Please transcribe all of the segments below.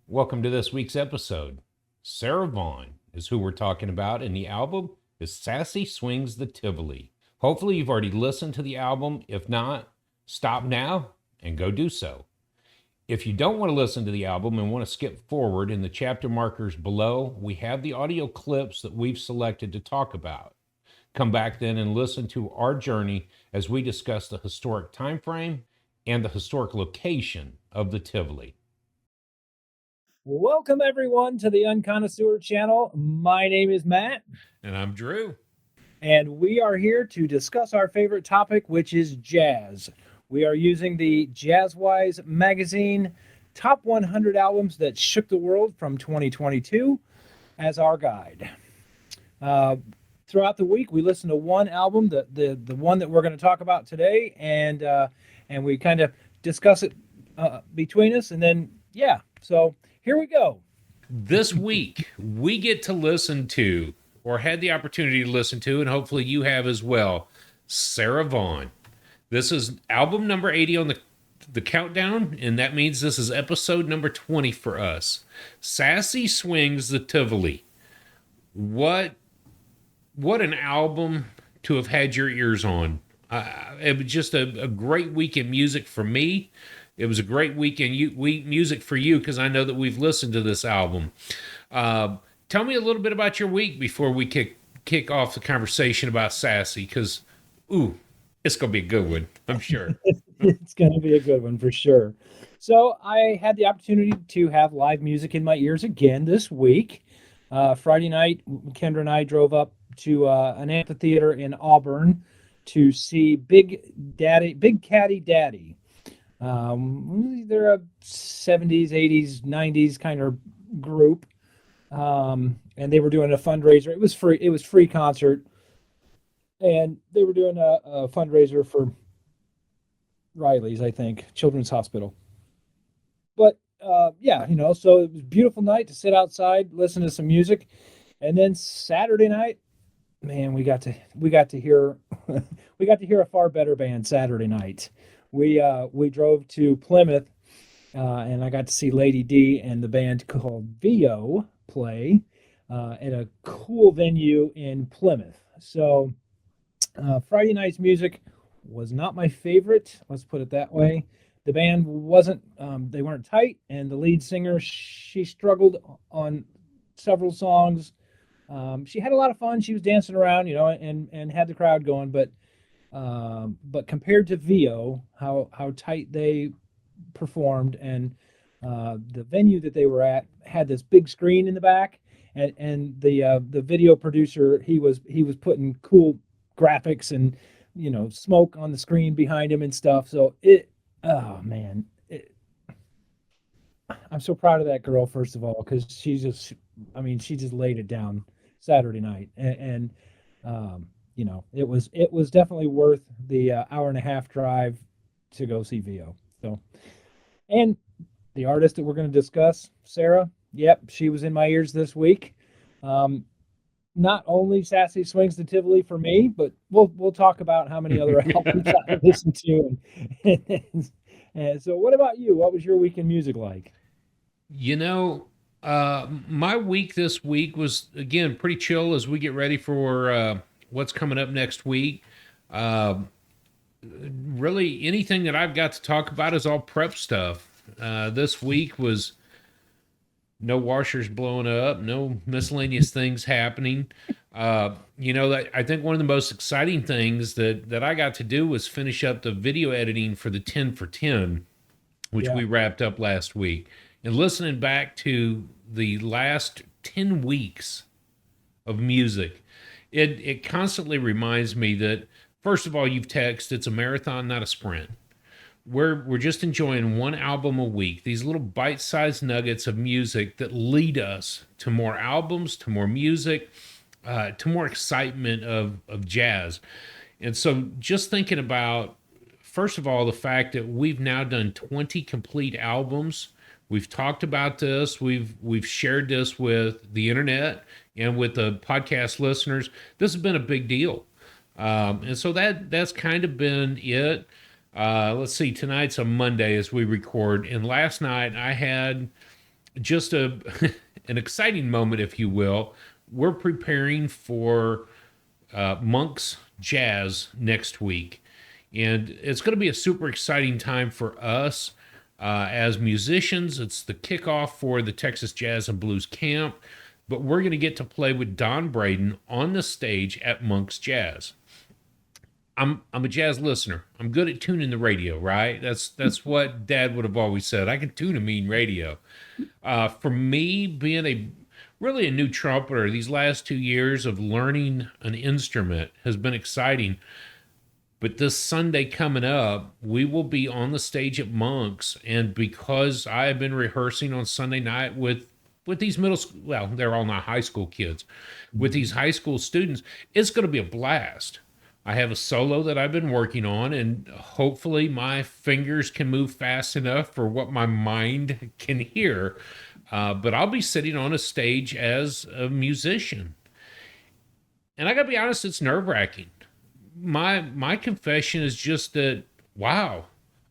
Welcome to this week's episode. Sarah Vaughan is who we're talking about, and the album is Sassy Swings the Tivoli. Hopefully, you've already listened to the album. If not, stop now and go do so. If you don't want to listen to the album and want to skip forward in the chapter markers below, we have the audio clips that we've selected to talk about. Come back then and listen to our journey as we discuss the historic time frame and the historic location of the Tivoli. Welcome, everyone, to the Unconnoisseur channel. My name is Matt, And I'm Drew. and we are here to discuss our favorite topic, which is jazz. We are using the Jazzwise magazine Top 100 Albums That Shook the World from 2022 as our guide. Throughout the week, we listen to one album, the one that we're going to talk about today, and we kind of discuss it between us, and then so here we go. This week, we get to listen to, or had the opportunity to listen to, and hopefully you have as well, Sarah Vaughan. This is album number 80 on the countdown, and that means this is episode number 20 for us. Sassy Swings the Tivoli. What an album to have had your ears on. It was just a great week in music for me. It was a great week in music for you, because I know that we've listened to this album. Tell me a little bit about your week before we kick off the conversation about Sassy, because, it's going to be a good one, I'm sure. It's going to be a good one for sure. So I had the opportunity to have live music in my ears again this week. Friday night, Kendra and I drove up to an amphitheater in Auburn to see Big Caddy Daddy. They're a 70s, 80s, 90s kind of group. And they were doing a fundraiser. It was free. It was free concert. And they were doing a fundraiser for Riley's, I think, Children's Hospital. But so it was a beautiful night to sit outside, listen to some music. And then Saturday night, man, we got to hear we got to hear a far better band Saturday night. We drove to Plymouth, and I got to see Lady D and the band called VO play at a cool venue in Plymouth. So Friday night's music was not my favorite. Let's put it that way. The band wasn't. They weren't tight, and the lead singer, she struggled on several songs. She had a lot of fun. She was dancing around, and had the crowd going. But compared to VO, how tight they performed, and the venue that they were at had this big screen in the back, and the video producer, he was putting cool graphics and smoke on the screen behind him and stuff. So oh man, I'm so proud of that girl, first of all, because she just laid it down Saturday night, and it was definitely worth the hour and a half drive to go see VO. So, and the artist that we're going to discuss, Sarah, yep, she was in my ears this week. Not only Sassy Swings the Tivoli for me, but we'll talk about how many other albums I listened to. And so, what about you? What was your week in music like? You know, my week this week was, again, pretty chill as we get ready for what's coming up next week. Uh, Really, anything that I've got to talk about is all prep stuff. This week was no washers blowing up, no miscellaneous things happening. I think one of the most exciting things that I got to do was finish up the video editing for the 10 for 10, which Yeah. we wrapped up last week. And listening back to the last 10 weeks of music, it constantly reminds me that, first of all, you've texted, it's a marathon, not a sprint. We're just enjoying one album a week, these little bite-sized nuggets of music that lead us to more albums, to more music, to more excitement of jazz. And so just thinking about, first of all, the fact that we've now done 20 complete albums. We've talked about this. We've shared this with the internet and with the podcast listeners. This has been a big deal. And so that's kind of been it. Let's see, tonight's a Monday as we record. And last night I had just a an exciting moment, if you will. We're preparing for Monk's Jazz next week, and it's going to be a super exciting time for us as musicians. It's the kickoff for the Texas Jazz and Blues Camp, but we're going to get to play with Don Braden on the stage at Monk's Jazz. I'm a jazz listener. I'm good at tuning the radio, right? That's what Dad would have always said. I can tune a mean radio. For me, being a really a new trumpeter, these last 2 years of learning an instrument has been exciting. But this Sunday coming up, we will be on the stage at Monk's, and because I have been rehearsing on Sunday night with these middle school, well, they're all not high school kids, with these high school students, it's going to be a blast. I have a solo that I've been working on, and hopefully my fingers can move fast enough for what my mind can hear. But I'll be sitting on a stage as a musician. And I got to be honest, it's nerve wracking. My confession is just that, wow,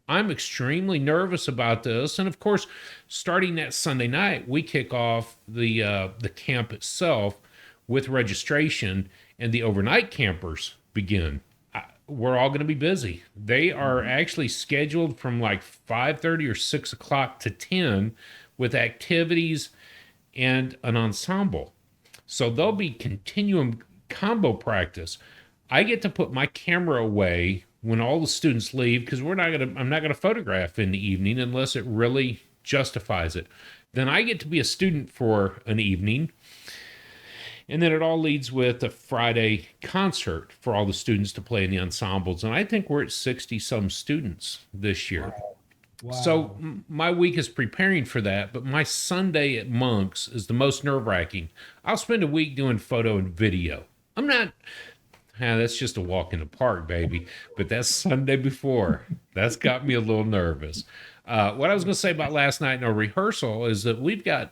I'm extremely nervous about this. And of course, starting that Sunday night, we kick off the camp itself with registration, and the overnight campers begin. We're all going to be busy. They are actually scheduled from like 5:30 or 6 o'clock to 10 with activities and an ensemble. So there'll be continuum combo practice. I get to put my camera away when all the students leave because I'm not gonna photograph in the evening unless it really justifies it. Then I get to be a student for an evening. And then it all leads with a Friday concert for all the students to play in the ensembles. And I think we're at 60 some students this year. Wow. So my week is preparing for that, but my Sunday at Monk's is the most nerve wracking. I'll spend a week doing photo and video. I'm not, that's just a walk in the park, baby. But that's Sunday before. That's got me a little nervous. What I was going to say about last night in our rehearsal is that we've got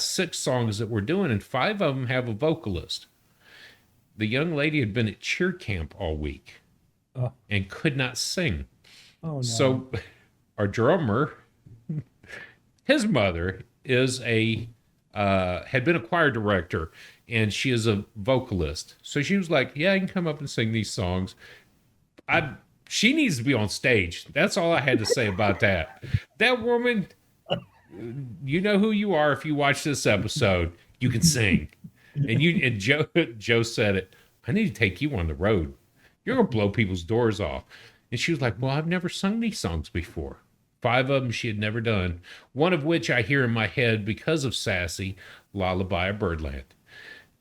6 songs that we're doing, and 5 of them have a vocalist. The young lady had been at cheer camp all week and could not sing. Oh, no. So our drummer, his mother is had been a choir director, and she is a vocalist. So she was like, yeah, I can come up and sing these songs. She needs to be on stage. That's all I had to say about that. That woman, you know who you are if you watch this episode. You can sing. And Joe said it. I need to take you on the road. You're gonna blow people's doors off. And she was like, well, I've never sung these songs before. 5 of them she had never done. One of which I hear in my head because of Sassy, Lullaby of Birdland.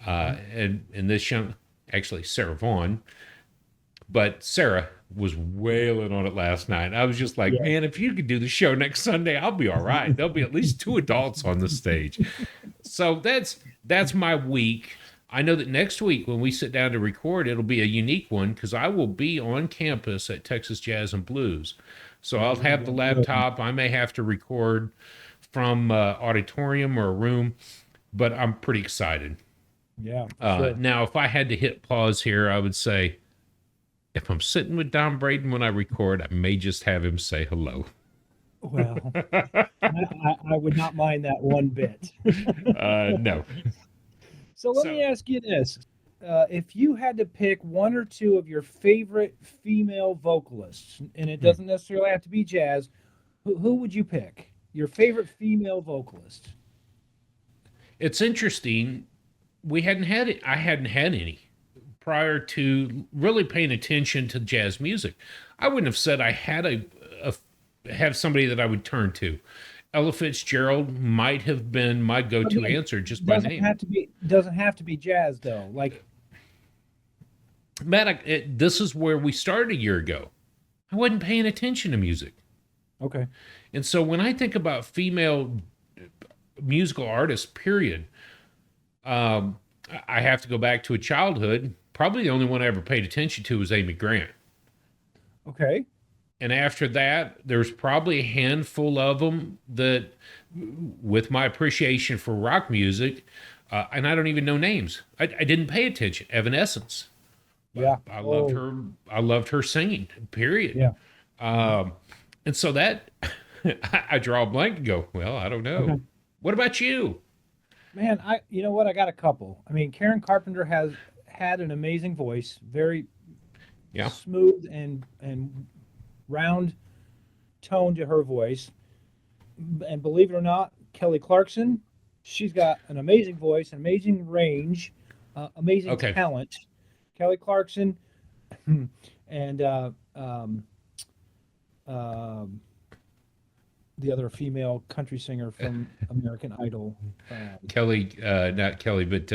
And this young, actually Sarah Vaughan, but Sarah was wailing on it last night. I was just like, man, if you could do the show next Sunday, I'll be all right. There'll be at least 2 adults on the stage. So that's my week. I know that next week when we sit down to record, it'll be a unique one because I will be on campus at Texas Jazz and Blues. So I'll have the laptop. I may have to record from auditorium or a room, but I'm pretty excited. Yeah. Sure. Now, if I had to hit pause here, I would say, if I'm sitting with Don Braden when I record, I may just have him say hello. Well, I would not mind that one bit. No. So let me ask you this. If you had to pick 1 or 2 of your favorite female vocalists, and it doesn't necessarily have to be jazz, who would you pick? Your favorite female vocalist? It's interesting. I hadn't had any prior to really paying attention to jazz music. I wouldn't have said I had have somebody that I would turn to. Ella Fitzgerald might have been my go-to answer just by name. Doesn't have to be jazz though. Like, Matt, this is where we started a year ago. I wasn't paying attention to music. Okay. And so when I think about female musical artists, period, I have to go back to a childhood. Probably the only one I ever paid attention to was Amy Grant. Okay. And after that, there's probably a handful of them that, with my appreciation for rock music, and I don't even know names. I didn't pay attention. Evanescence. Yeah. I loved her. I loved her singing, period. Yeah. And so that, I draw a blank and go, well, I don't know. What about you? Man, you know what? I got a couple. I mean, Karen Carpenter has had an amazing voice, very Yeah. smooth and round tone to her voice. And believe it or not, Kelly Clarkson, she's got an amazing voice, an amazing range, amazing Okay. talent. Kelly Clarkson and um, the other female country singer from American Idol. Kelly, not Kelly, but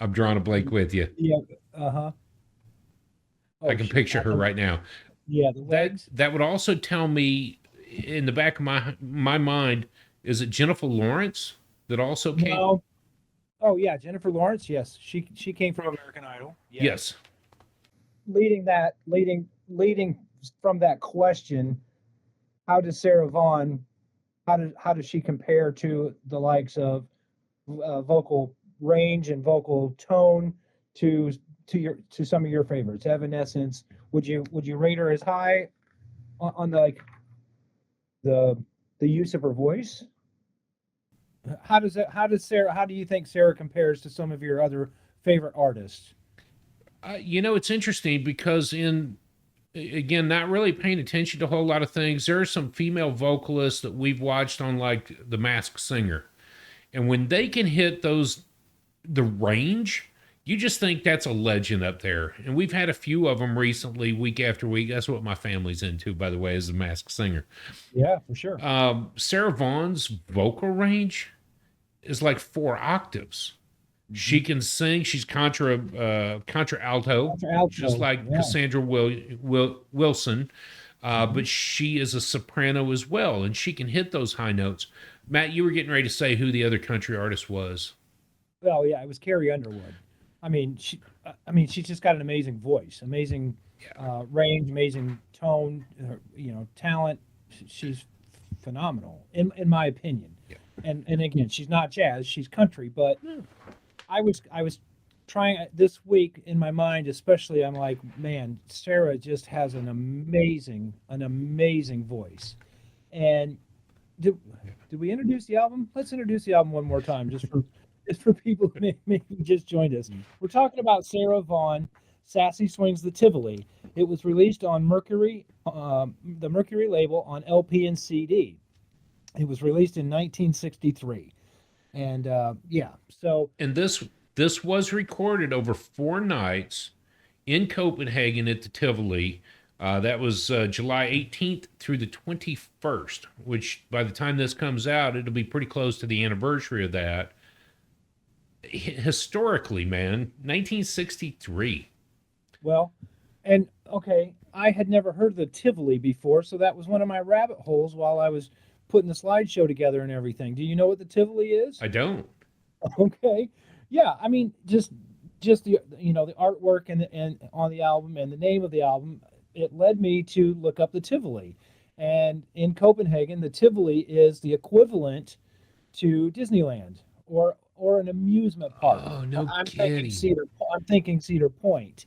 I'm drawing a blank with you. Yeah, uh huh. I Oh can shoot, picture her right now. yeah, the That legs. that would also tell me in the back of my mind, is it Jennifer Lawrence that also came? No. Oh yeah, Jennifer Lawrence. Yes, she came from American Idol. Yes. Yes. Leading from that question, how does Sarah Vaughan, how does she compare to the likes of vocal range and vocal tone to to some of your favorites? Evanescence. Would you rate her as high on the like the use of her voice? How do you think Sarah compares to some of your other favorite artists? It's interesting because again, not really paying attention to a whole lot of things. There are some female vocalists that we've watched on like The Masked Singer, and when they can hit the range, you just think that's a legend up there. And we've had a few of them recently, week after week. That's what my family's into, by the way, is The Masked Singer. Yeah, for sure. Sarah Vaughan's vocal range is like 4 octaves. She Mhm. can sing. She's contra alto, Dr. just Alto, like yeah. Cassandra Wilson. Mhm. But she is a soprano as well, and she can hit those high notes. Matt, you were getting ready to say who the other country artist was. Well, yeah, it was Carrie Underwood. I mean, she's just got an amazing voice, amazing Yeah. range, amazing tone, talent. She's phenomenal, in my opinion. Yeah. And again, she's not jazz; she's country. But Hmm. I was trying this week in my mind, especially. I'm like, man, Sarah just has an amazing voice. And did did we introduce the album? Let's introduce the album one more time, just for people who maybe just joined us. We're talking about Sarah Vaughan, "Sassy Swings the Tivoli." It was released on Mercury, the Mercury label on LP and CD. It was released in 1963, and yeah, so And this was recorded over 4 nights in Copenhagen at the Tivoli. That was July 18th through the 21st, which by the time this comes out, it'll be pretty close to the anniversary of that. Historically, man, 1963. well, and okay, I had never heard of the Tivoli before, so that was one of my rabbit holes while I was putting the slideshow together and everything. Do you know what the Tivoli is? I don't. Okay. Yeah, I mean, just the the artwork and on the album and the name of the album, it led me to look up the Tivoli. And in Copenhagen, the Tivoli is the equivalent to Disneyland or an amusement park. Oh, no I'm thinking kidding. Cedar Point.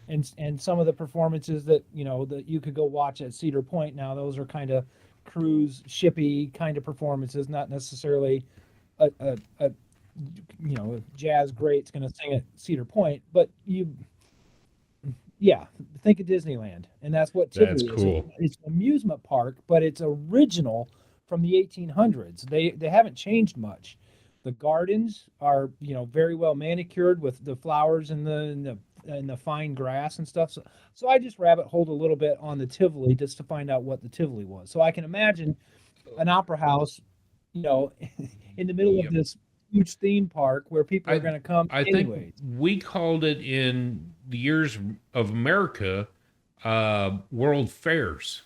And some of the performances that that you could go watch at Cedar Point now, those are kind of cruise shippy kind of performances, not necessarily a jazz great's going to sing at Cedar Point, but yeah, think of Disneyland, and that's what That's Tivoli is. cool. It's an amusement park, but it's original from the 1800s. They haven't changed much. The gardens are very well manicured with the flowers and the fine grass and stuff. So I just rabbit holed a little bit on the Tivoli just to find out what the Tivoli was. So I can imagine an opera house, you know, in the middle of Yep. this huge theme park where people are I going to come I think anyways. we called it in the years of America world fairs.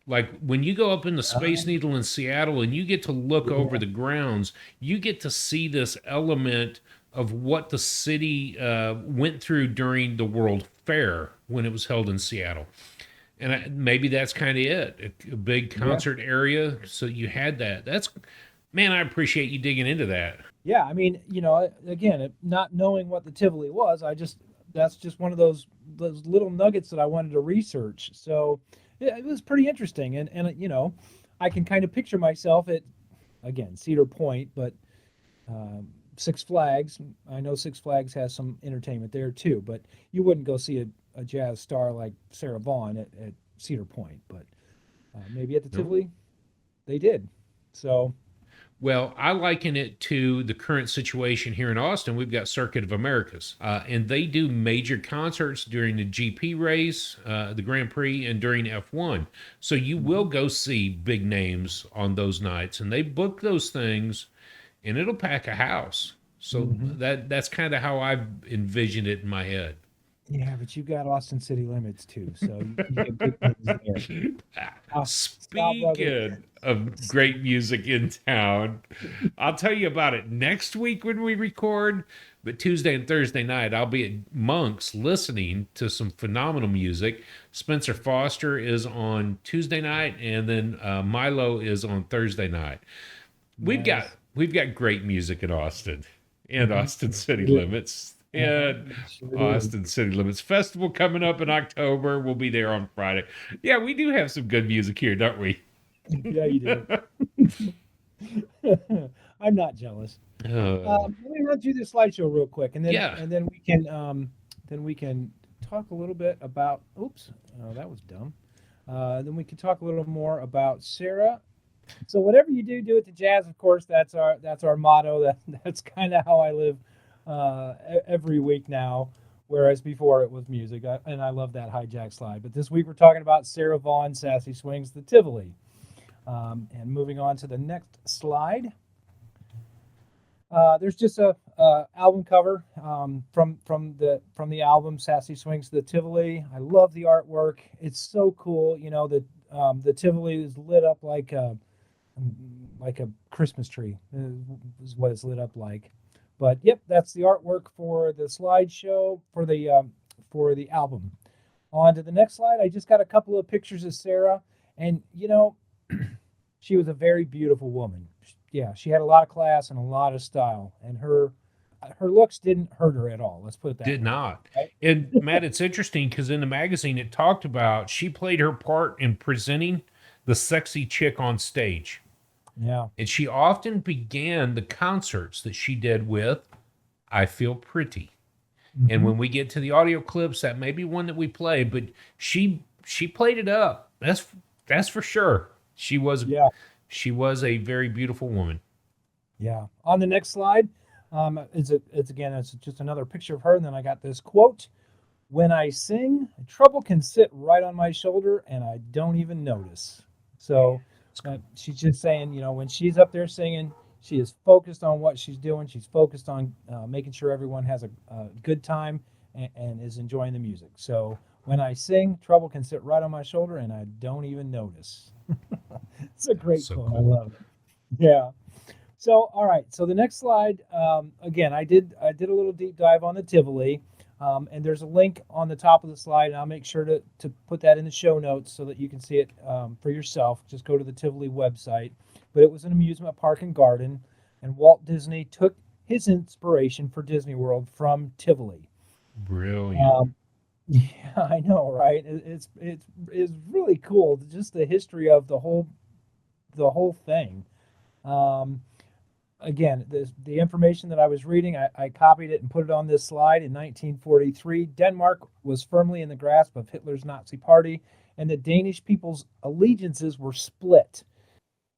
Like when you go up in the Space Oh, Needle in Seattle and you get to look over yeah. the grounds, you get to see this element of what the city went through during the World Fair when it was held in Seattle. And maybe that's kind of it, a big Yeah. concert area. So you had that. Man, I appreciate you digging into that. Yeah. I mean, again, not knowing what the Tivoli was, that's just one of those little nuggets that I wanted to research. So yeah, it was pretty interesting. And I can kind of picture myself at again, Cedar Point, but um, Six Flags. I know Six Flags has some entertainment there too, but you wouldn't go see a jazz star like Sarah Vaughan at Cedar Point, but maybe at the No. Tivoli they did. So Well, I liken it to the current situation here in Austin. We've got Circuit of Americas, and they do major concerts during the GP race, the Grand Prix, and during F1. So you will mhm, go see big names on those nights, and they book those things, and it'll pack a house. So mhm. that's kind of how I've envisioned it in my head. Yeah, but you got Austin City Limits too, so you get good things there. Scott Brothers. Speaking of great music in town, I'll tell you about it next week when we record. But Tuesday and Thursday night, I'll be at Monk's listening to some phenomenal music. Spencer Foster is on Tuesday night, and then Milo is on Thursday night. We've got Nice. we've got great music in Austin and Mhm. Austin It City sure do. Limits. Uh-huh. And It sure do. Austin City Limits Festival coming up in October. We'll be there on Friday. Yeah, we do have some good music here, don't we? Yeah, you do. I'm not jealous. Let me run through this slideshow real quick, and then Yeah. then we can talk a little bit about. Oops, oh, that was dumb. Then we can talk a little more about Sarah. So whatever you do, do it to jazz. Of course, that's our motto. That's kind of how I live every week now. Whereas before it was music, and I love that hijack slide. But this week we're talking about Sarah Vaughan, Sassy Swings, the Tivoli. And moving on to the next slide. There's just a album cover from the album Sassy Swings to the Tivoli. I love the artwork. It's so cool. You know the Tivoli is lit up like a Christmas tree is what it's lit up like. But yep, that's the artwork for the slideshow for the album. On to the next slide. I just got a couple of pictures of Sarah, and she was a very beautiful woman. Yeah, she had a lot of class and a lot of style, and her looks didn't hurt her at all. Let's put it that Did way. not. Right? And Matt, it's interesting because in the magazine it talked about she played her part in presenting the sexy chick on stage. Yeah. And she often began the concerts that she did with I Feel Pretty. And Hmm. when we get to the audio clips, that may be one that we play, but she played it up. That's for sure. Yeah. She was a very beautiful woman. Yeah. On the next slide, it's just another picture of her, and then I got this quote: "When I sing, trouble can sit right on my shoulder, and I don't even notice." So she's just saying, when she's up there singing, she is focused on what she's doing. She's focused on making sure everyone has a good time and is enjoying the music. So when I sing, trouble can sit right on my shoulder, and I don't even notice. It's a great So quote. I cool. love it. Yeah. So, all right. So the next slide, again, I did a little deep dive on the Tivoli, and there's a link on the top of the slide, and I'll make sure to put that in the show notes so that you can see it for yourself. Just go to the Tivoli website. But it was an amusement park and garden, and Walt Disney took his inspiration for Disney World from Tivoli. Brilliant. Um, yeah, I know, right? It's really cool, just the history of the whole thing. Um, Again, the information that I was reading, I copied it and put it on this slide. In 1943, Denmark was firmly in the grasp of Hitler's Nazi Party, and the Danish people's allegiances were split.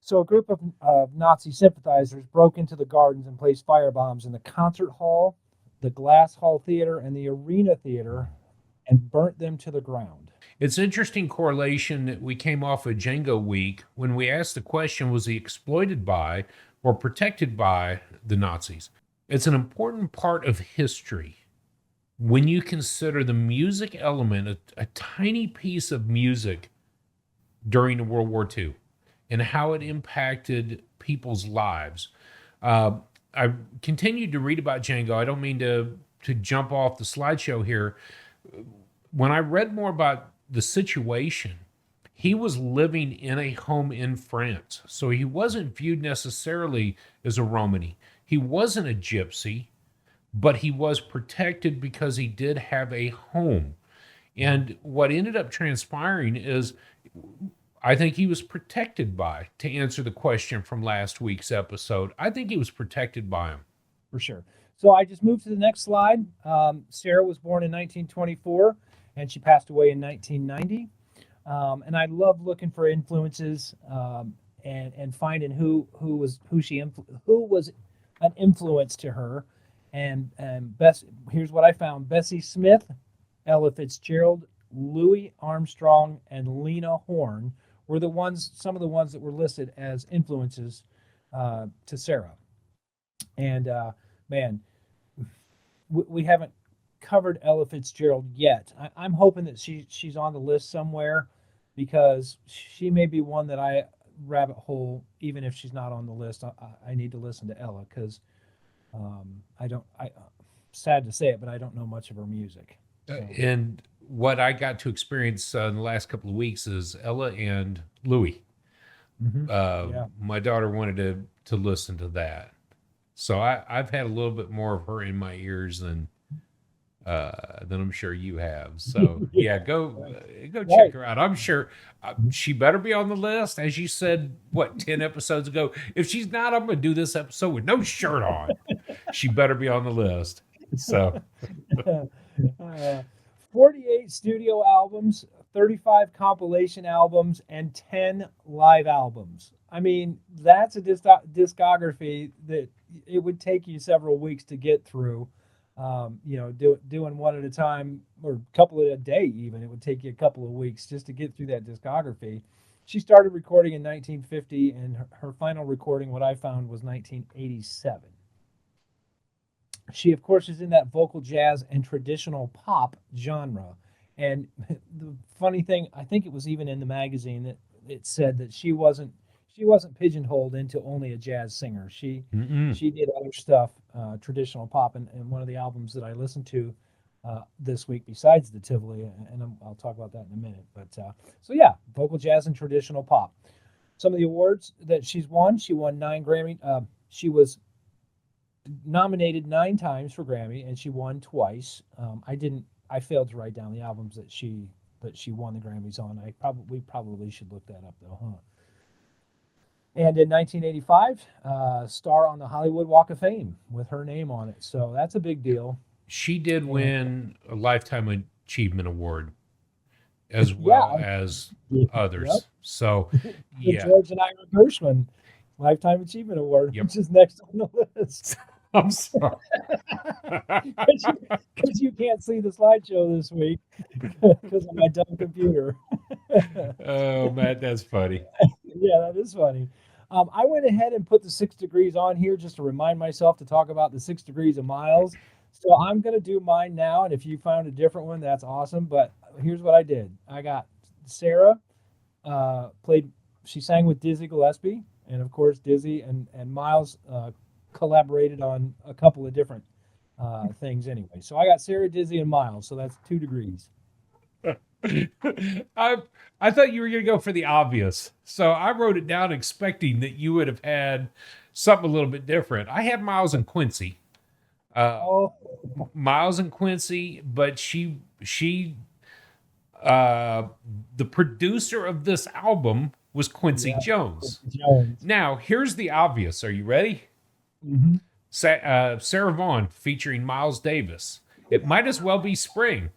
So a group of Nazi sympathizers broke into the gardens and placed firebombs in the concert hall, the Glass Hall Theater, and the Arena Theater, and burnt them to the ground. It's interesting correlation that we came off of Django Week when we asked the question, was he exploited by or protected by the Nazis? It's an important part of history when you consider the music element, a tiny piece of music during World War II and how it impacted people's lives. Uh, I continued to read about Django. I don't mean to jump off the slideshow here. When I read more about the situation, he was living in a home in France. So he wasn't viewed necessarily as a Romany. He wasn't a gypsy, but he was protected because he did have a home. And what ended up transpiring is I think he was protected by, to answer the question from last week's episode. I think he was protected by him. For sure. So I just moved to the next slide. Sarah was born in 1924, and she passed away in 1990. And I love looking for influences and finding who was an influence to her. And here's what I found: Bessie Smith, Ella Fitzgerald, Louis Armstrong, and Lena Horne were some of the ones that were listed as influences to Sarah. And man, we haven't covered Ella Fitzgerald yet. I'm hoping that she's on the list somewhere, because she may be one that I rabbit hole. Even if she's not on the list, I need to listen to Ella, because sad to say it, but I don't know much of her music. So. And what I got to experience in the last couple of weeks is Ella and Louis. Yeah. My daughter wanted to listen to that. So I've had a little bit more of her in my ears than I'm sure you have. So yeah, go check her out. I'm sure she better be on the list, as you said 10 episodes ago. If she's not, I'm gonna do this episode with no shirt on. She better be on the list. So 48 studio albums, 35 compilation albums, and 10 live albums. I mean, that's a discography that it would take you several weeks to get through. Doing one at a time, or a couple a day even. It would take you a couple of weeks just to get through that discography. She started recording in 1950, and her final recording, what I found, was 1987. She, of course, is in that vocal jazz and traditional pop genre. And the funny thing, I think it was even in the magazine that it said that she wasn't pigeonholed into only a jazz singer. She did other stuff, traditional pop, and one of the albums that I listened to this week, besides the Tivoli, and I'll talk about that in a minute. But so yeah, vocal jazz and traditional pop. Some of the awards that she's won: she won 9 Grammy. She was nominated 9 times for Grammy, and she won twice. I failed to write down the albums that she won the Grammys on. We probably should look that up though, huh? And in 1985, star on the Hollywood Walk of Fame with her name on it. So that's a big deal. She did win a Lifetime Achievement Award, as well as others. Yep. So, yeah. George and Ira Gershwin Lifetime Achievement Award, which is next on the list. I'm sorry. Because you can't see the slideshow this week because of my dumb computer. Oh, Matt, that's funny. Yeah, that is funny. I went ahead and put the 6 degrees on here just to remind myself to talk about the 6 degrees of Miles. So I'm going to do mine now. And if you found a different one, that's awesome. But here's what I did. I got Sarah she sang with Dizzy Gillespie. And of course, Dizzy and Miles collaborated on a couple of different things anyway. So I got Sarah, Dizzy, and Miles. So that's 2 degrees. I thought you were going to go for the obvious. So I wrote it down expecting that you would have had something a little bit different. I had Miles and Quincy. Miles and Quincy, but the producer of this album was Quincy Jones. Now, here's the obvious. Are you ready? Mm-hmm. Sarah Vaughan featuring Miles Davis. It might as well be spring.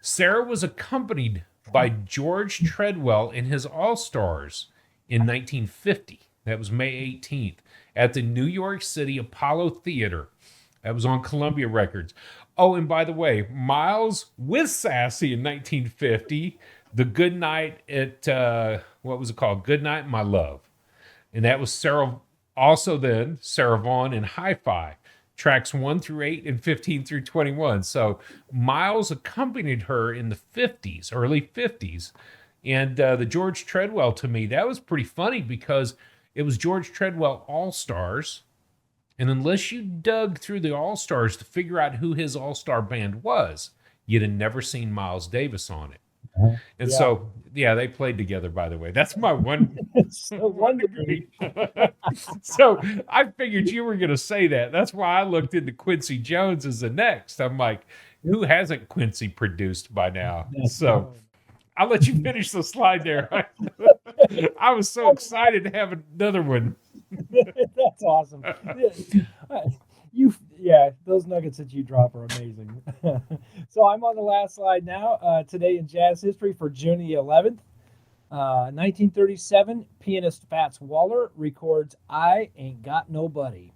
Sarah was accompanied by George Treadwell in his All-Stars in 1950. That was May 18th at the New York City Apollo Theater. That was on Columbia Records. Oh, and by the way, Miles with Sassy in 1950, the Good Night at, what was it called? Good Night, My Love. And that was Sarah Vaughan in Hi-Fi. Tracks 1 through 8 and 15 through 21. So Miles accompanied her in the 50s, early 50s. And the George Treadwell, to me, that was pretty funny because it was George Treadwell All-Stars. And unless you dug through the All-Stars to figure out who his All-Star band was, you'd have never seen Miles Davis on it. And so, they played together, by the way. That's my one, one degree. So I figured you were going to say that. That's why I looked into Quincy Jones as the next. I'm like, who hasn't Quincy produced by now? So I'll let you finish the slide there. I was so excited to have another one. That's awesome. Yeah, those nuggets that you drop are amazing. So I'm on the last slide now. Today in jazz history for June the 11th, 1937, pianist Fats Waller records "I Ain't Got Nobody."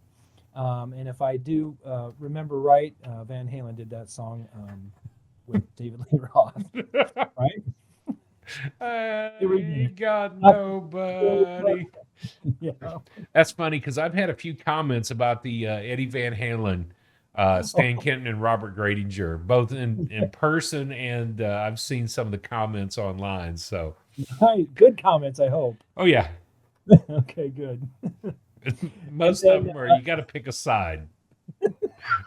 And if I do remember right, Van Halen did that song with David Lee Roth, right? I Here we ain't got go. nobody. Yeah. That's funny because I've had a few comments about the Eddie Van Halen, Stan Kenton, and Robert Gradinger, both in person, and I've seen some of the comments online. So, Hi, good comments, I hope. oh yeah, Okay, good. most And of then, them are you got to pick a side.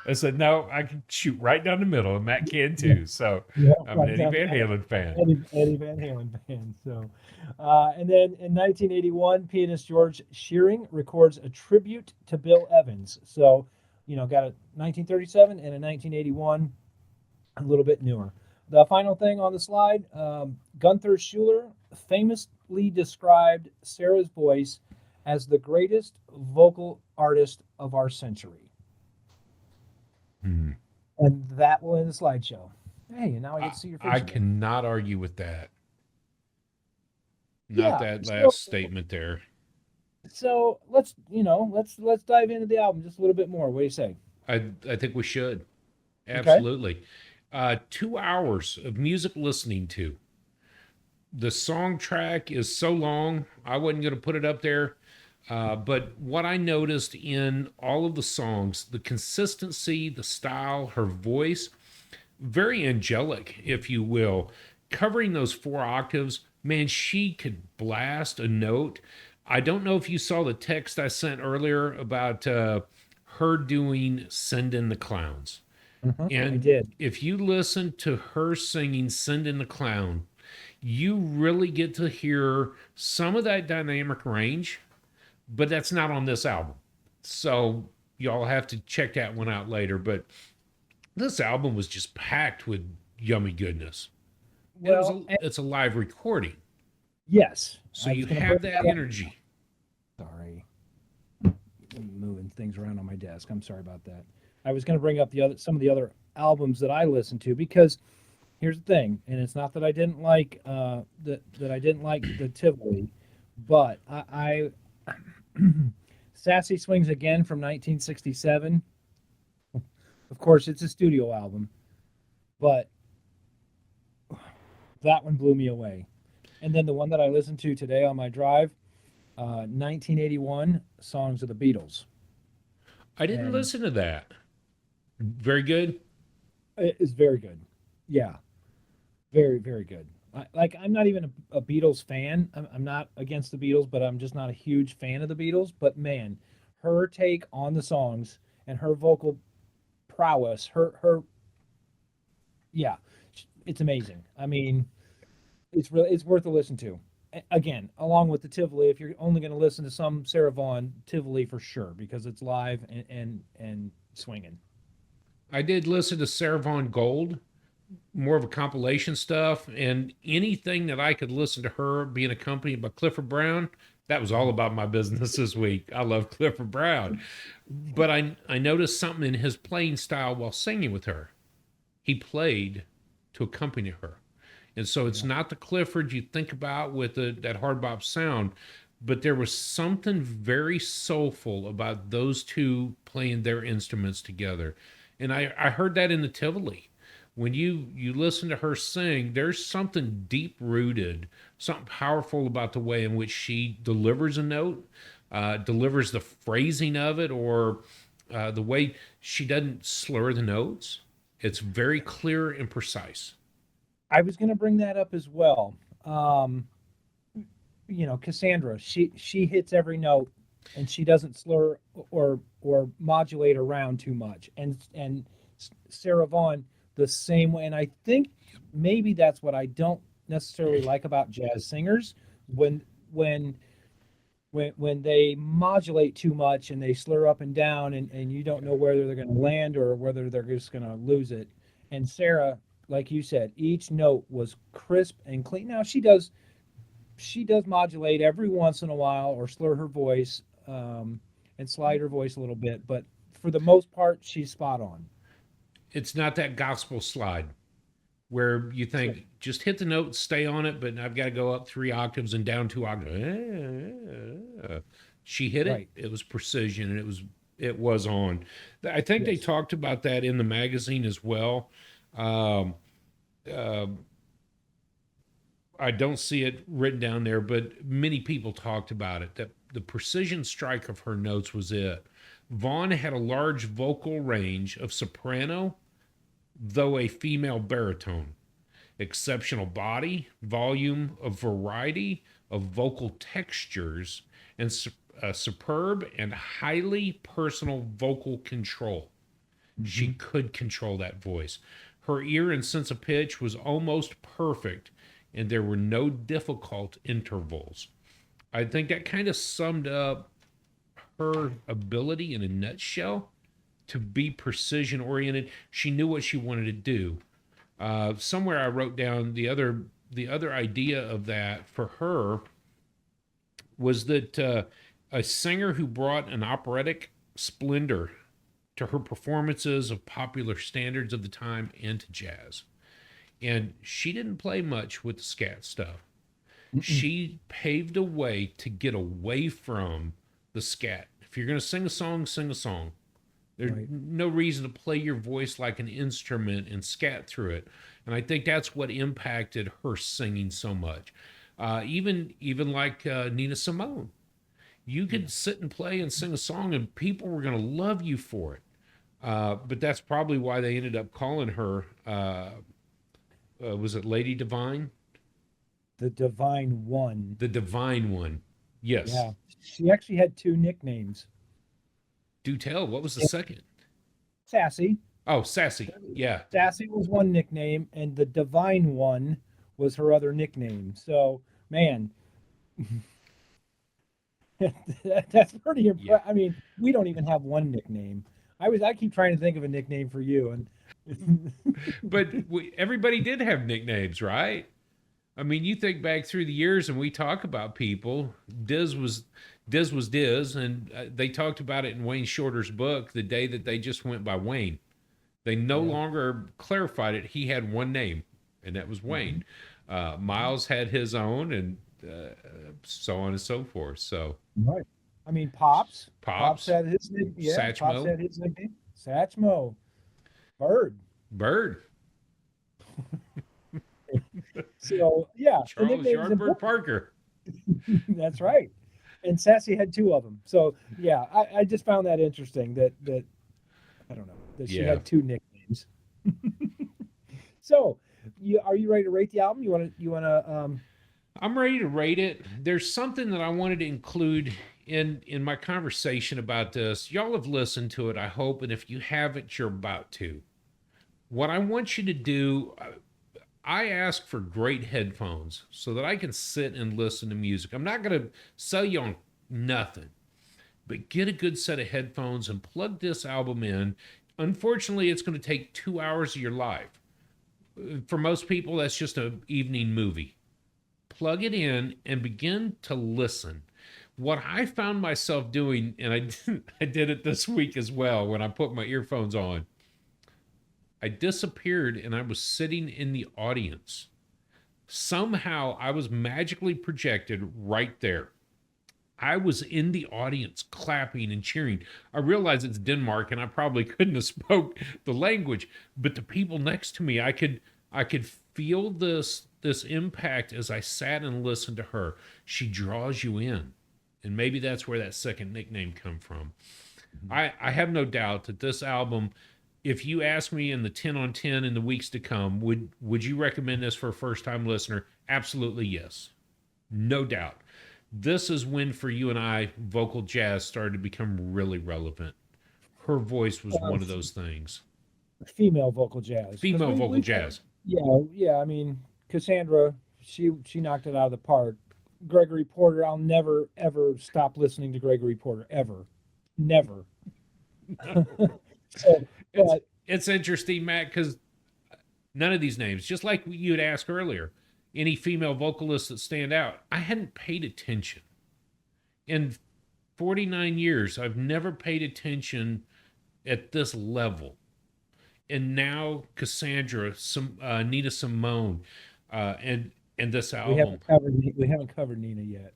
I said no, I can shoot right down the middle, and Matt can too. So yeah, I'm an right Eddie down Van the Halen fan. Eddie Van Halen band. So, and then in 1981, pianist George Shearing records a tribute to Bill Evans. So, got a 1937 and a 1981, a little bit newer. The final thing on the slide, Gunther Schuller famously described Sarah's voice as the greatest vocal artist of our century. Hmm. And that will end the slideshow. Hey, and now I get to see your face I again. cannot argue with that. Not Yeah. that So, last statement there. so let's dive into the album just a little bit more. What do you say? I think we should. Okay. Absolutely. 2 hours of music listening to. The song track is so long, I wasn't going to put it up there. But what I noticed in all of the songs, the consistency, the style, her voice, very angelic, if you will, covering those 4 octaves. Man, she could blast a note. I don't know if you saw the text I sent earlier about her doing Send in the Clowns. I And did. if you listen to her singing Send in the Clown, you really get to hear some of that dynamic range, but that's not on this album. So y'all have to check that one out later. But this album was just packed with yummy goodness. And Well, it's a live recording. yes, So I was you going to have bring that that up. energy. Sorry, I'm moving things around on my desk. I'm sorry about that. I was going to bring up some of the other albums that I listened to because here's the thing, and it's not that I didn't like that I didn't like the Tivoli, but I Sassy Swings Again from 1967. Of course, it's a studio album, but that one blew me away. And then the one that I listened to today on my drive, 1981 Songs of the Beatles, I didn't and listen to that. Very good. it is very good. Yeah, very very good. I'm not even a Beatles fan. I'm not against the Beatles, but I'm just not a huge fan of the Beatles. But man, her take on the songs and her vocal prowess, her yeah, it's amazing. I mean, it's worth a listen to. Again, along with the Tivoli, if you're only going to listen to some Sarah Vaughan, Tivoli for sure because it's live and swinging. I did listen to Sarah Vaughan Gold, more of a compilation stuff, and anything that I could listen to her being accompanied by Clifford Brown, that was all about my business this week. I love Clifford Brown. But I noticed something in his playing style while singing with her. He played to accompany her. And so it's Yeah. not the Clifford you think about with that hard bop sound, but there was something very soulful about those two playing their instruments together. And I heard that in the Tivoli. When you listen to her sing, there's something deep rooted, something powerful about the way in which she delivers a note, delivers the phrasing of it, or the way she doesn't slur the notes. It's very clear and precise. I was going to bring that up as well. Um, Cassandra, she hits every note, and she doesn't slur or modulate around too much. And Sarah Vaughan the same way. And I think maybe that's what I don't necessarily like about jazz singers when when when they modulate too much and they slur up and down and you don't know whether they're going to land or whether they're just going to lose it. And Sarah, like you said, each note was crisp and clean. Now she does modulate every once in a while or slur her voice, and slide her voice a little bit, but for the most part, she's spot on. It's not that gospel slide where you Sure. think just hit the note, stay on it, but I've got to go up 3 octaves and down 2 octaves. She hit it. Right. It was precision, and it was on. I think they Yes. talked about that in the magazine as well. Um, uh, I don't see it written down there, but many people talked about it. That the precision strike of her notes was it. Vaughn had a large vocal range of soprano, though a female baritone, exceptional body, volume, a variety of vocal textures, and superb and highly personal vocal control. She Hmm. could control that voice. Her ear and sense of pitch was almost perfect, and there were no difficult intervals. I think that kind of summed up her ability in a nutshell to be precision oriented. She knew what she wanted to do. Somewhere I wrote down the other idea of that for her was that a singer who brought an operatic splendor to her performances of popular standards of the time and to jazz. And she didn't play much with the scat stuff. Mm-mm. She paved a way to get away from the scat. If you're going to sing a song, sing a song. There's Right. no reason to play your voice like an instrument and scat through it. And I think that's what impacted her singing so much. Even like Nina Simone, you Yeah. could sit and play and sing a song, and people were going to love you for it. But that's probably why they ended up calling her. Was it Lady Divine? The Divine One. The Divine One. Yes. Yeah. She actually had two nicknames. Do tell. What was the Yeah. second? Sassy. Oh, Sassy. Yeah. Sassy was one nickname, and the Divine One was her other nickname. So, man, that's pretty Yeah. impressive. I mean, we don't even have one nickname. I keep trying to think of a nickname for you, and But everybody did have nicknames, right? I mean, you think back through the years and we talk about people. Diz was Diz, and they talked about it in Wayne Shorter's book the day that they just went by Wayne. They no yeah. longer clarified it. He had one name, and that was Hmm. Wayne. Miles had his own, and so on and so forth. So Right. I mean, Pops. Pops Pops, had his name. Yeah, Pops Satchmo, had his nickname. Satchmo. Bird. Bird, So yeah, the Charles nickname is Yardbird important. Parker. That's right. And Sassy had two of them. So yeah, I just found that interesting that I don't know that she Yeah. had two nicknames. So, are you ready to rate the album? You want to I'm ready to rate it. There's something that I wanted to include in my conversation about this. Y'all have listened to it, I hope, and if you haven't, you're about to. What I want you to do, I ask for great headphones so that I can sit and listen to music. I'm not going to sell you on nothing, but get a good set of headphones and plug this album in. Unfortunately, it's going to take 2 hours of your life. For most people, that's just an evening movie. Plug it in and begin to listen. What I found myself doing, and I did it this week as well when I put my earphones on, I disappeared and I was sitting in the audience. Somehow I was magically projected right there. I was in the audience clapping and cheering. I realize it's Denmark and I probably couldn't have spoke the language, but the people next to me, I could feel this impact as I sat and listened to her. She draws you in. And maybe that's where that second nickname come from. I have no doubt that this album, if you ask me in the 10 on 10 in the weeks to come, would you recommend this for a first time listener? Absolutely yes. No doubt. This is when for you and I vocal jazz started to become really relevant. Her voice was uh, one of those things. female vocal jazz? Because Female vocal we've had, jazz. yeah. I mean, Cassandra, she knocked it out of the park. Gregory Porter, I'll never ever stop listening to Gregory Porter ever, never. So, it's but it's interesting, Matt, because none of these names, just like you had asked earlier, any female vocalists that stand out. I hadn't paid attention. In 49 years, I've never paid attention at this level. And now Cassandra, Nina Simone, and this album. We haven't covered Nina yet.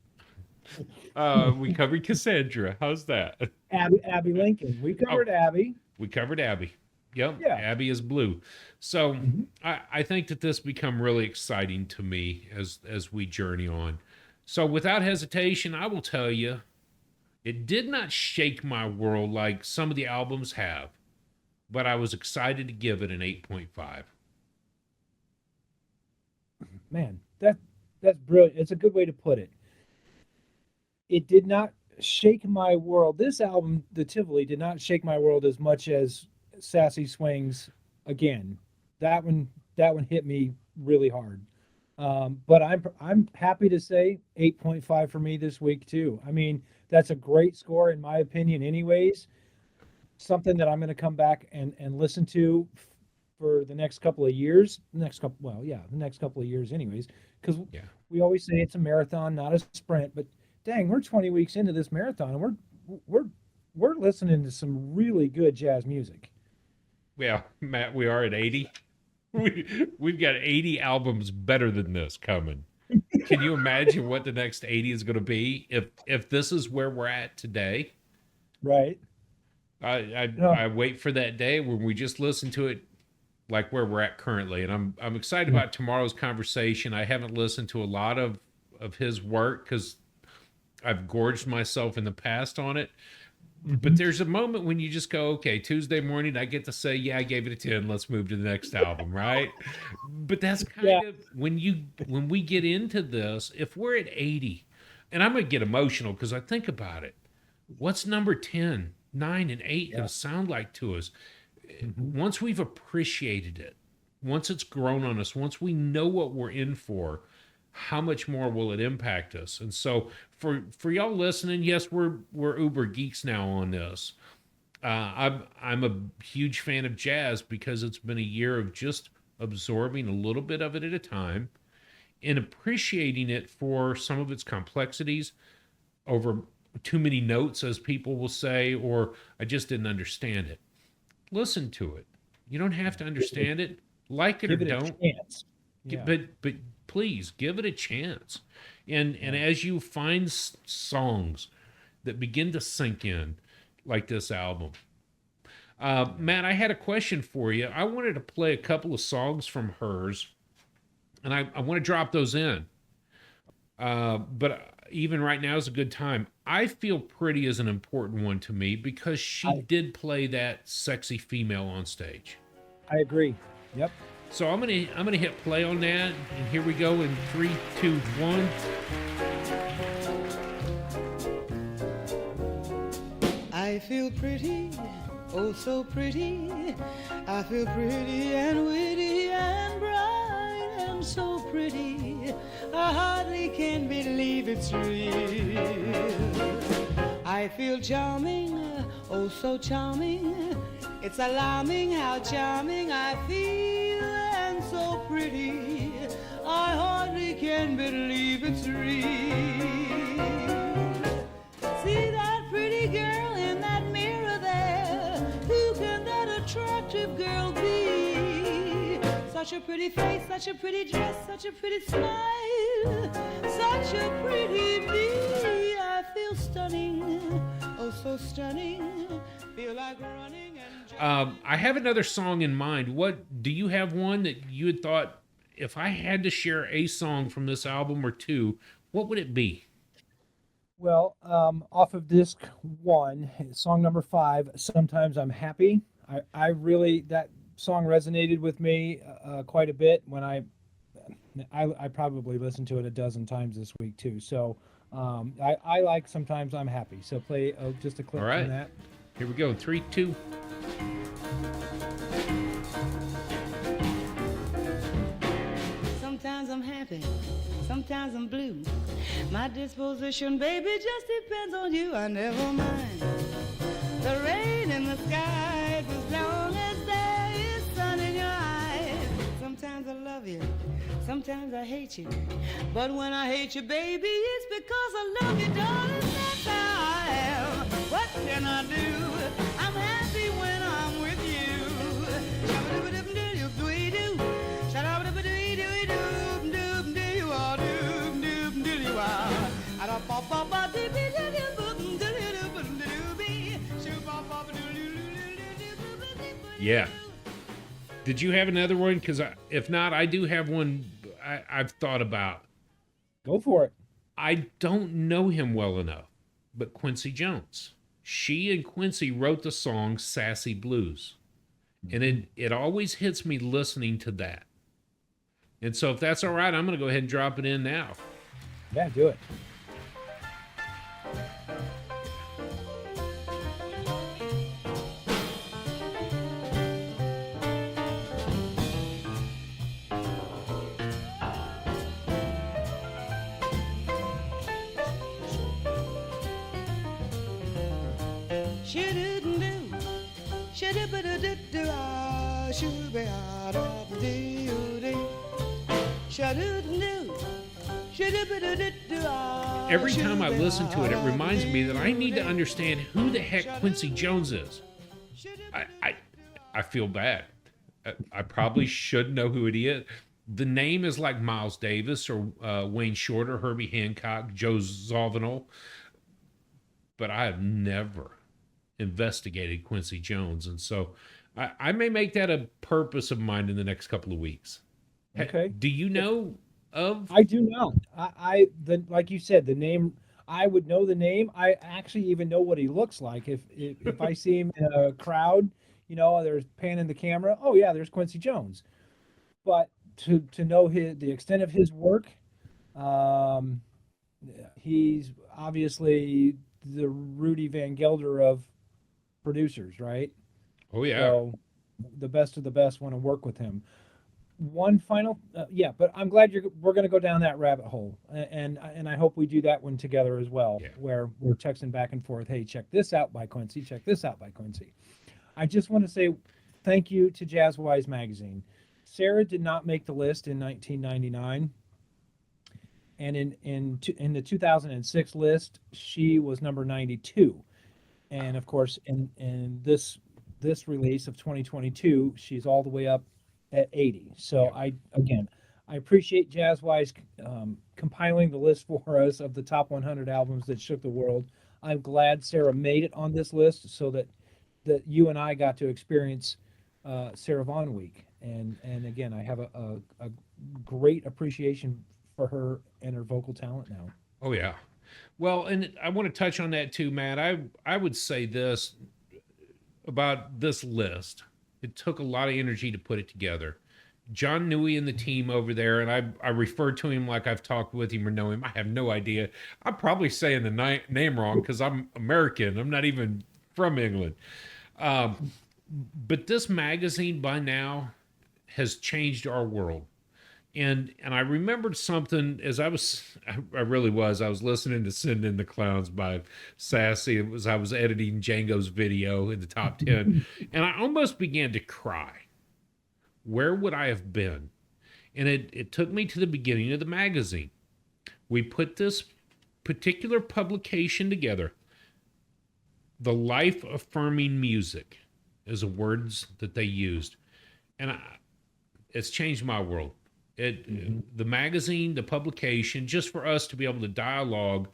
We covered Cassandra. How's that? Abby Lincoln. We covered Abby. We covered Abby. Yep. Yeah. Abby is blue. So I think that this become really exciting to me as we journey on. So without hesitation, I will tell you, it did not shake my world like some of the albums have, but I was excited to give it an 8.5. Man, that's brilliant. It's a good way to put it. It did not shake my world. This album, The Tivoli, did not shake my world as much as Sassy Swings again. That one hit me really hard. But I'm happy to say 8.5 for me this week too. I mean, that's a great score in my opinion anyways. Something that I'm going to come back and listen to for the next couple of years. The next couple of years anyways, because we always say it's a marathon, not a sprint, but dang, we're 20 weeks into this marathon and we're listening to some really good jazz music. Yeah, Matt, we are at 80. We've got 80 albums better than this coming. Can you imagine what the next 80 is going to be if this is where we're at today? Right. I wait for that day when we just listen to it like where we're at currently, and I'm excited about tomorrow's conversation. I haven't listened to a lot of his work because I've gorged myself in the past on it. But there's a moment when you just go, okay, Tuesday morning, I get to say, yeah, I gave it a 10. Let's move to the next album, right? But that's kind of when we get into this, if we're at 80, and I'm going to get emotional because I think about it. What's number 10, 9, and 8 going to sound like to us? Once we've appreciated it, once it's grown on us, once we know what we're in for, how much more will it impact us? And so for y'all listening, yes, we're uber geeks now on this. I'm a huge fan of jazz because it's been a year of just absorbing a little bit of it at a time and appreciating it for some of its complexities over too many notes, as people will say, or I just didn't understand it. Listen to it. You don't have to understand it. Like it or don't. Yeah. But please give it a chance. And as you find songs that begin to sink in, like this album. Matt, I had a question for you. I wanted to play a couple of songs from hers, and I want to drop those in. But even right now is a good time. I Feel Pretty is an important one to me because she did play that sexy female on stage. I agree. Yep. So I'm gonna hit play on that, and here we go in 3, 2, 1. I feel pretty, oh so pretty. I feel pretty and witty and bright and so pretty. I hardly can believe it's real. I feel charming, oh so charming. It's alarming how charming I feel and so pretty. I hardly can believe it's real. See that pretty girl in that mirror there? Who can that attractive girl be? Such a pretty face, such a pretty dress, such a pretty smile, such a pretty me. I feel stunning, oh so stunning. Feel like running and I have another song in mind. What do you have one that you had thought, if I had to share a song from this album or two, what would it be? Well, off of disc 1, song number 5, Sometimes I'm Happy. I really, that song resonated with me quite a bit when I probably listened to it a dozen times this week too. So I like Sometimes I'm Happy. So play just a clip from that. Here we go. 3, 2. Sometimes I'm happy, sometimes I'm blue. My disposition, baby, just depends on you. I never mind the rain in the sky, as long as there is sun in your eyes. Sometimes I love you, Sometimes I hate you, but when I hate you, baby, it's because I love you, darling. That's how I am. What can I do? I'm happy when I'm with you. Shabba-dubba-dubba-doo-doo-doo-doo. Shabba-dubba-doo-doo-doo-doo-doo-doo-doo-doo-doo-doo-doo. Yeah. Did you have another one? Because if not, I do have one I've thought about. Go for it. I don't know him well enough, but Quincy Jones. She and Quincy wrote the song Sassy Blues. And it always hits me listening to that. And so if that's all right, I'm going to go ahead and drop it in now. Yeah, do it. Every time I listen to it, it reminds me that I need to understand who the heck Quincy Jones is. I feel bad. I probably should know who it is. The name is like Miles Davis or Wayne Shorter, Herbie Hancock, Joe Zawinul. But I have never investigated Quincy Jones. And so I may make that a purpose of mine in the next couple of weeks. Okay. Do you know of? I do not. Like you said, the name, I would know the name. I actually even know what he looks like. If I see him in a crowd, there's panning the camera. Oh yeah, there's Quincy Jones. But to know the extent of his work, he's obviously the Rudy Van Gelder of producers, right? Oh yeah. So the best of the best want to work with him. One final, but I'm glad we're going to go down that rabbit hole, and I hope we do that one together as well, where we're texting back and forth. Hey, check this out by Quincy. Check this out by Quincy. I just want to say thank you to Jazzwise Magazine. Sarah did not make the list in 1999, and in the 2006 list, she was number 92, and of course, in this release of 2022, she's all the way up at 80. So I appreciate Jazzwise compiling the list for us of the top 100 albums that shook the world. I'm glad Sarah made it on this list so that you and I got to experience Sarah Vaughan Week. And again, I have a great appreciation for her and her vocal talent now. Oh yeah. Well, and I want to touch on that too, Matt. I would say this about this list. It took a lot of energy to put it together. John Newey and the team over there, and I refer to him like I've talked with him or know him. I have no idea. I'm probably saying the name wrong because I'm American. I'm not even from England. But this magazine by now has changed our world. And I remembered something as I was listening to Send in the Clowns by Sassy. I was editing Django's video in the top 10, and I almost began to cry. Where would I have been? And it took me to the beginning of the magazine. We put this particular publication together. The life-affirming music is the words that they used. And it's changed my world. The magazine, the publication, just for us to be able to dialogue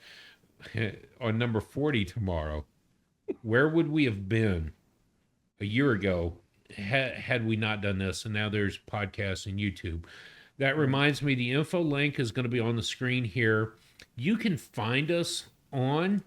on number 40 tomorrow, where would we have been a year ago had we not done this? And now there's podcasts and YouTube. That reminds me, the info link is going to be on the screen here. You can find us on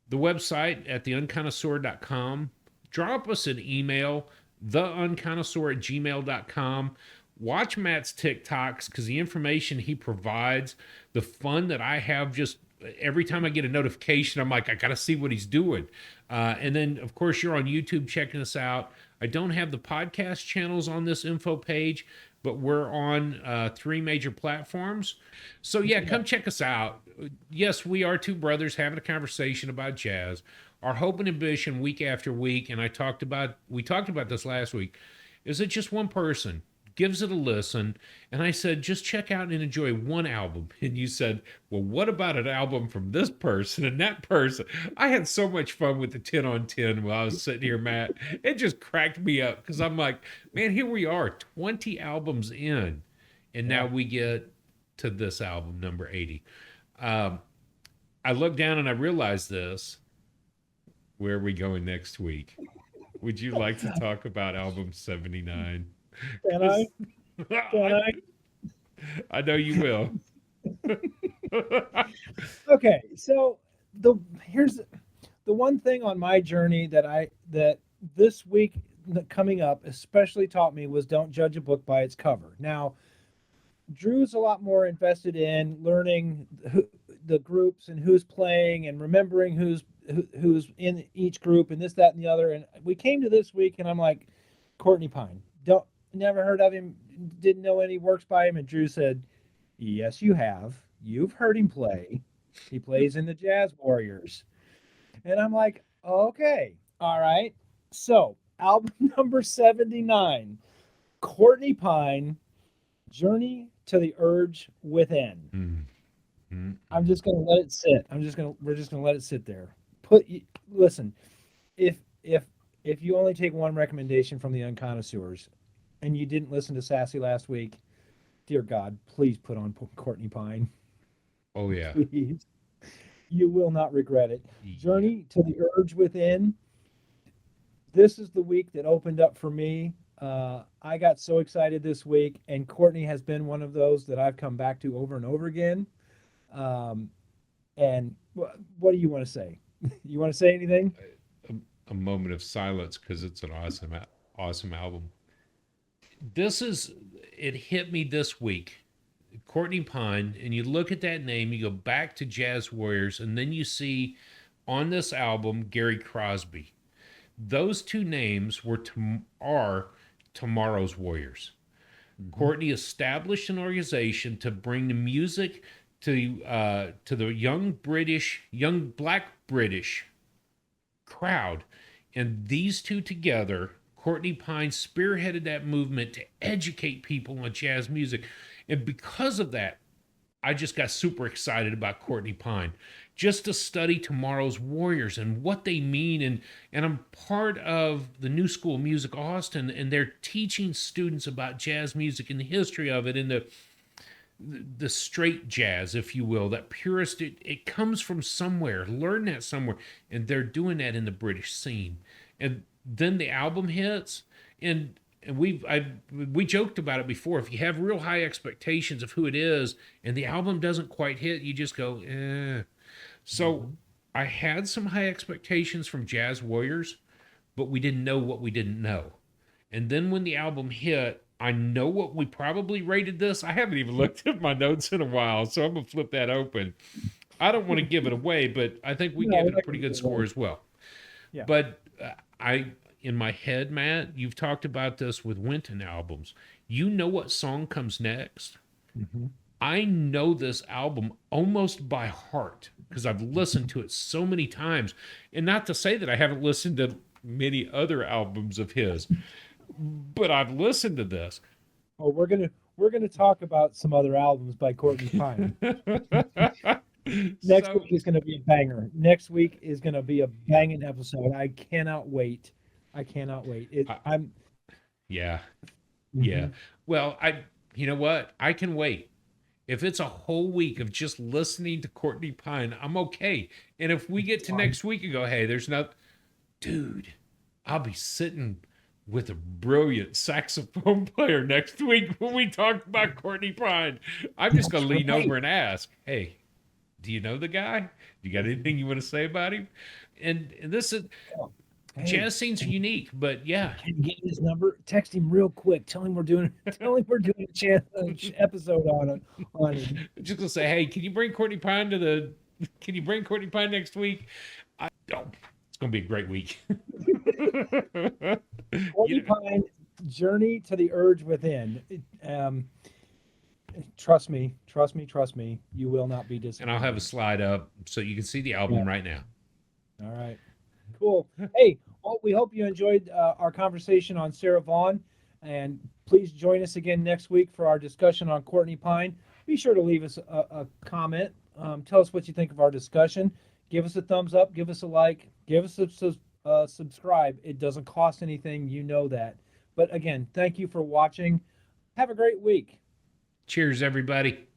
the website at theunconnoisseur.com. Drop us an email, theunconnoisseur@gmail.com. Watch Matt's TikToks because the information he provides, the fun that I have, just every time I get a notification, I'm like, I got to see what he's doing. And then, of course, you're on YouTube checking us out. I don't have the podcast channels on this info page, but we're on 3 major platforms. So, yeah, come check us out. Yes, we are 2 brothers having a conversation about jazz. Our hope and ambition week after week, and we talked about this last week, is that just one person gives it a listen. And I said, just check out and enjoy one album. And you said, well, what about an album from this person and that person? I had so much fun with the 10 on 10 while I was sitting here, Matt. It just cracked me up because I'm like, man, here we are, 20 albums in. And now we get to this album, number 80. I looked down and I realized this. Where are we going next week? Would you like to talk about album 79? Can I? Can I? I know you will. Okay, so here's the one thing on my journey that this week coming up especially taught me was don't judge a book by its cover. Now, Drew's a lot more invested in learning the groups and who's playing and remembering who's in each group and this, that, and the other. And we came to this week, and I'm like, Courtney Pine, never heard of him, didn't know any works by him. And Drew said, yes, you have. You've heard him play. He plays in the Jazz Warriors. And I'm like, okay, all right. So album number 79, Courtney Pine, Journey to the Urge Within. Mm-hmm. I'm just gonna let it sit. We're just gonna let it sit there. Listen, if you only take one recommendation from the Unconnoisseurs, and you didn't listen to Sassy last week, dear God, please put on Courtney Pine. Oh yeah. Please. You will not regret it. Journey to the Urge Within. This is the week that opened up for me. I got so excited this week, and Courtney has been one of those that I've come back to over and over again. And what do you want to say? You want to say anything? A moment of silence because it's an awesome album. It hit me this week. Courtney Pine, and you look at that name, you go back to Jazz Warriors, and then you see on this album Gary Crosby. Those two names are tomorrow's Warriors. Mm-hmm. Courtney established an organization to bring the music to the young black British crowd, and these two together, Courtney Pine spearheaded that movement to educate people on jazz music. And because of that, I just got super excited about Courtney Pine, just to study tomorrow's Warriors and what they mean. And I'm part of the New School Music Austin, and they're teaching students about jazz music and the history of it, and the straight jazz, if you will, that purist, it comes from somewhere. Learn that somewhere. And they're doing that in the British scene. And then the album hits, and we joked about it before. If you have real high expectations of who it is and the album doesn't quite hit, you just go, eh. So I had some high expectations from Jazz Warriors, but we didn't know what we didn't know. And then when the album hit, I know what we probably rated this. I haven't even looked at my notes in a while, so I'm going to flip that open. I don't want to give it away, but I think we gave it a pretty good score as well. Yeah. But in my head, Matt, you've talked about this with Wynton albums. You know what song comes next? Mm-hmm. I know this album almost by heart because I've listened to it so many times. And not to say that I haven't listened to many other albums of his, but I've listened to this. Oh, we're gonna talk about some other albums by Courtney Pine. Next week is gonna be a banger. Next week is gonna be a banging episode. I cannot wait. Yeah. Well, you know what? I can wait. If it's a whole week of just listening to Courtney Pine, I'm okay. And if we get to next week and go, hey, dude, I'll be sitting with a brilliant saxophone player next week when we talk about Courtney Pine. I'm just going to lean over and ask, hey, do you know the guy? You got anything you want to say about him? And this is... Jazz scenes are unique, but yeah. Can you get his number? Text him real quick. Tell him we're doing an episode on it. Just gonna say, hey, can you bring Courtney Pine next week? It's gonna be a great week. Courtney Pine, Journey to the Urge Within. Trust me. You will not be disappointed. And I'll have a slide up so you can see the album right now. All right. Cool. Hey, well, we hope you enjoyed our conversation on Sarah Vaughan. And please join us again next week for our discussion on Courtney Pine. Be sure to leave us a comment. Tell us what you think of our discussion. Give us a thumbs up. Give us a like. Give us a subscribe. It doesn't cost anything. You know that. But again, thank you for watching. Have a great week. Cheers, everybody.